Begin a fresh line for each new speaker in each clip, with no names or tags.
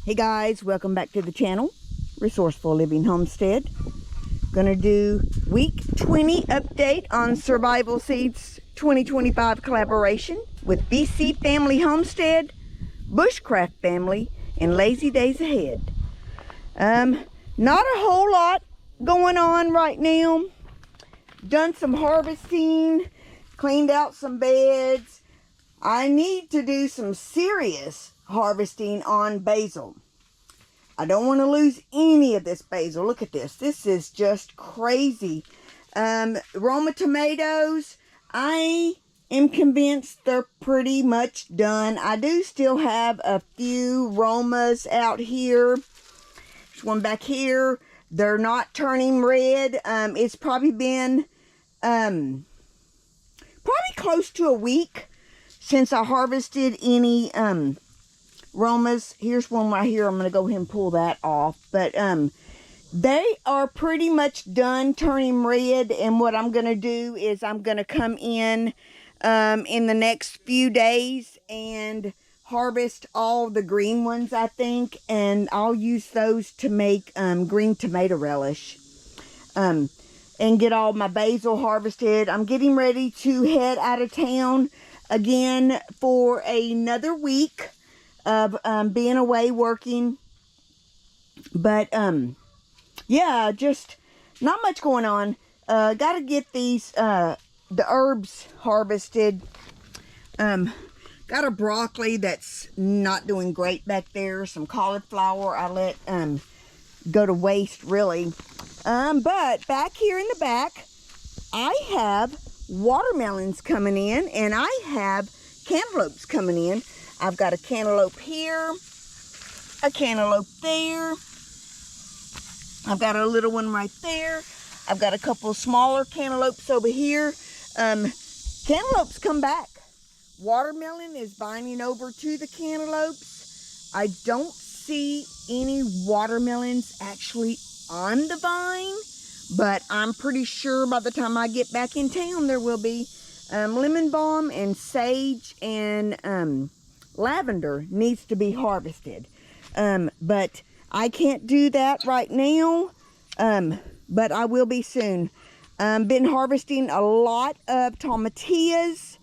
Hey guys, welcome back to the channel, Resourceful Living Homestead. Gonna do week 20 update on Survival Seeds 2025 collaboration with BC Family Homestead, Bushcraft Family, and Lazy Days Ahead. Not a whole lot going on right now. Done some harvesting, cleaned out some beds. I need to do some serious harvesting on basil. I don't want to lose any of this basil. Look at this. This is just crazy. Roma tomatoes, I am convinced they're pretty much done. I do still have a few Romas out here. There's one back here. They're not turning red. It's probably been probably close to a week since I harvested any Romas. Here's one right here. I'm going to go ahead and pull that off. But they are pretty much done turning red. And what I'm going to do is I'm going to come in the next few days and harvest all the green ones, I think. And I'll use those to make green tomato relish. And get all my basil harvested. I'm getting ready to head out of town again for another week of being away working. But yeah, just not much going on. Gotta get these the herbs harvested. Got a broccoli that's not doing great back there. Some cauliflower I let go to waste, really. But back here in the back, I have watermelons coming in, and I have cantaloupes coming in. I've got a cantaloupe here, a cantaloupe there. I've got a little one right there. I've got a couple smaller cantaloupes over here. Cantaloupes come back. Watermelon is binding over to the cantaloupes. I don't see any watermelons actually on the vine, but I'm pretty sure by the time I get back in town there will be. Lemon balm and sage and lavender needs to be harvested, but I can't do that right now, but I will be soon. Been harvesting a lot of tomatillas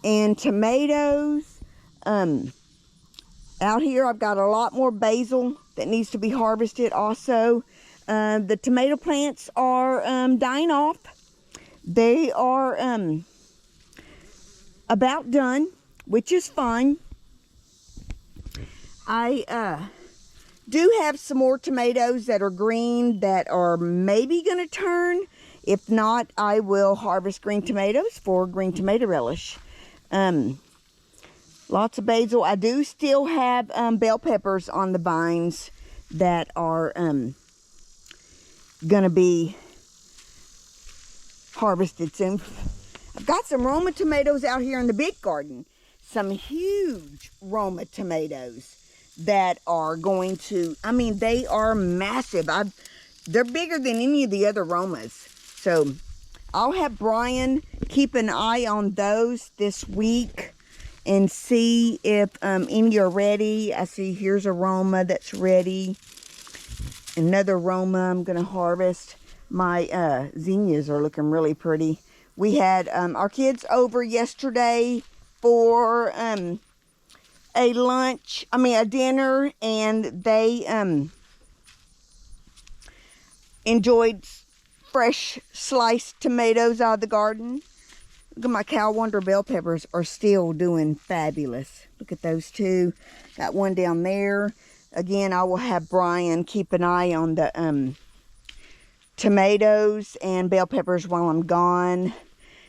and tomatoes. Out here I've got a lot more basil that needs to be harvested also. The tomato plants are dying off. They are about done, which is fine. I do have some more tomatoes that are green that are maybe going to turn. If not, I will harvest green tomatoes for green tomato relish. Lots of basil. I do still have bell peppers on the vines that are gonna be harvested soon. I've got some Roma tomatoes out here in the big garden. Some huge Roma tomatoes that are going to, I mean, they are massive. They're bigger than any of the other Romas. So I'll have Brian keep an eye on those this week and see if any are ready. I see here's a Roma that's ready. Another Roma I'm going to harvest. My zinnias are looking really pretty. We had our kids over yesterday for a dinner, and they enjoyed fresh sliced tomatoes out of the garden. Look at my Cow Wonder bell peppers are still doing fabulous. Look at those two. Got one down there. Again, I will have Brian keep an eye on the tomatoes and bell peppers while I'm gone.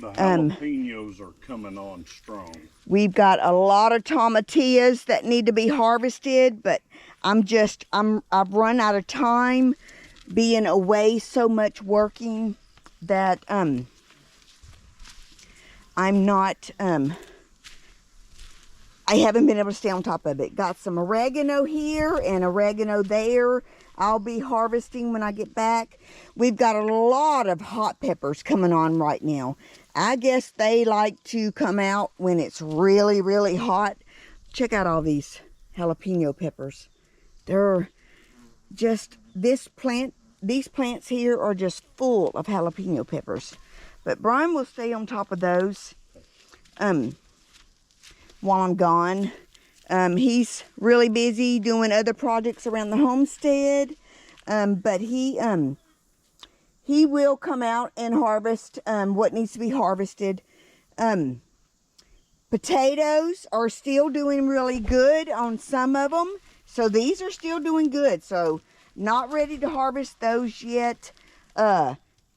The jalapenos are coming on strong.
We've got a lot of tomatillas that need to be harvested, but I've run out of time being away so much working that I'm not I haven't been able to stay on top of it. Got some oregano here and oregano there. I'll be harvesting when I get back. We've got a lot of hot peppers coming on right now. I guess they like to come out when it's really, really hot. Check out all these jalapeno peppers. They're just, these plants here are just full of jalapeno peppers. But Brian will stay on top of those while I'm gone. He's really busy doing other projects around the homestead. But he will come out and harvest what needs to be harvested. Potatoes are still doing really good on some of them. So these are still doing good. So not ready to harvest those yet.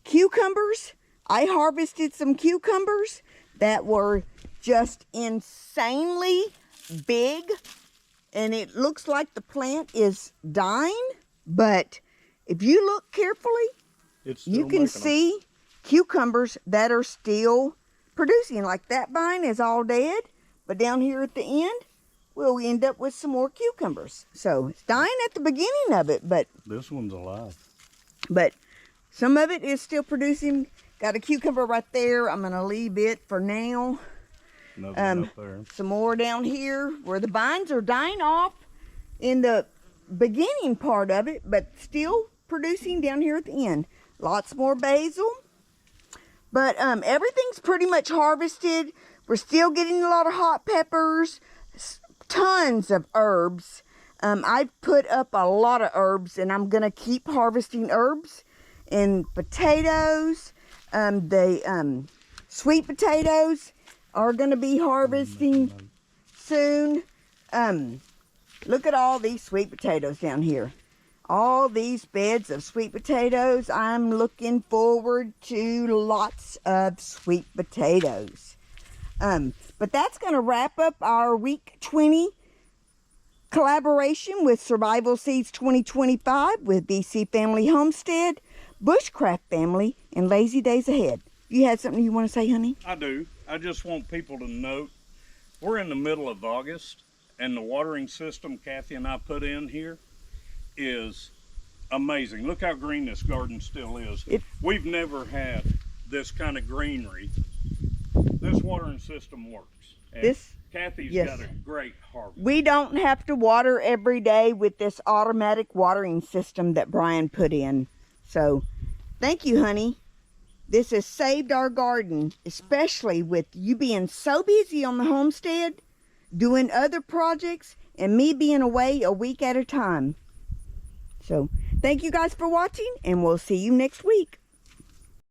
Cucumbers. I harvested some cucumbers that were just insanely big. And it looks like the plant is dying. But if you look carefully, you can see cucumbers that are still producing. Like that vine is all dead, but down here at the end, we'll end up with some more cucumbers. So it's dying at the beginning of it, but
this one's alive.
But some of it is still producing. Got a cucumber right there. I'm gonna leave it for now.
Nothing up there.
Some more down here where the vines are dying off in the beginning part of it, but still producing down here at the end. Lots more basil. But everything's pretty much harvested. We're still getting a lot of hot peppers, tons of herbs. I've put up a lot of herbs, and I'm gonna keep harvesting herbs and potatoes. The sweet potatoes are gonna be harvesting soon. Look at all these sweet potatoes down here. All these beds of sweet potatoes. I'm looking forward to lots of sweet potatoes. But that's going to wrap up our week 20 collaboration with Survival Seeds 2025 with BC Family Homestead, Bushcraft Family, and Lazy Days Ahead. You had something you want to say, honey?
I do. I just want people to note we're in the middle of August, and the watering system Kathy and I put in here is amazing. Look how green this garden still is. We've never had this kind of greenery. This watering system works. And Kathy's got a great harvest.
We don't have to water every day with this automatic watering system that Brian put in. So thank you, honey. This has saved our garden, especially with you being so busy on the homestead, doing other projects, and me being away a week at a time. So, thank you guys for watching, and we'll see you next week.